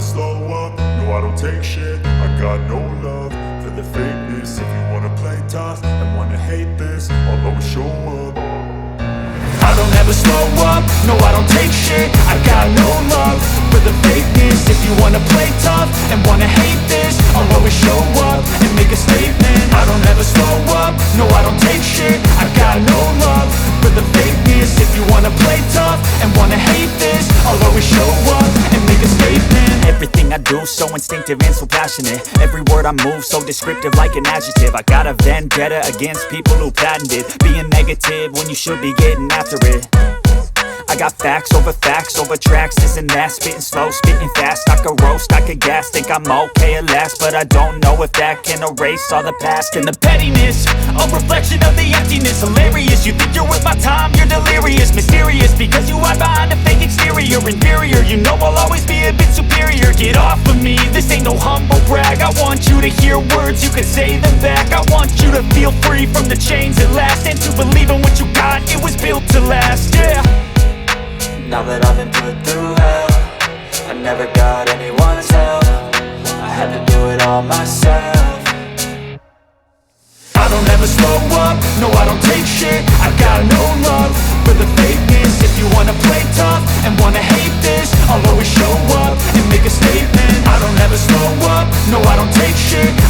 slow up, no I don't take shit. I got no love for the fakeness. If you wanna play tough and wanna hate this, I'll always show up. I don't ever slow up, no I don't take shit. I got no love for the fakeness. If you wanna play tough and wanna hate this, I'll always show up and make a statement. I don't ever slow up, no I don't take shit. I got no love for the fakeness. If you wanna play tough and wanna hate this, I'll always show up and make a statement. Everything I do so instinctive and so passionate. Every word I move so descriptive like an adjective. I got a vendetta against people who patented being negative when you should be getting after it. I got facts over tracks, this and that. Spitting slow, spitting fast, I could roast, I could gas. Think I'm okay at last, but I don't know if that can erase all the past. And the pettiness, a reflection of the emptiness. Hilarious, you think you're worth my time, you're delirious. Mysterious, because you hide behind a fake exterior. Inferior, you know I'll always be a bit superior. Get off of me, this ain't no humble brag. I want you to hear words, you can say them back. I want you to feel free from the chains at last, and to believe in what you got, it was built to last, yeah. Now that I've been put through hell, I never got anyone's help. I had to do it all myself. I don't ever slow up, no I don't take shit. I got no love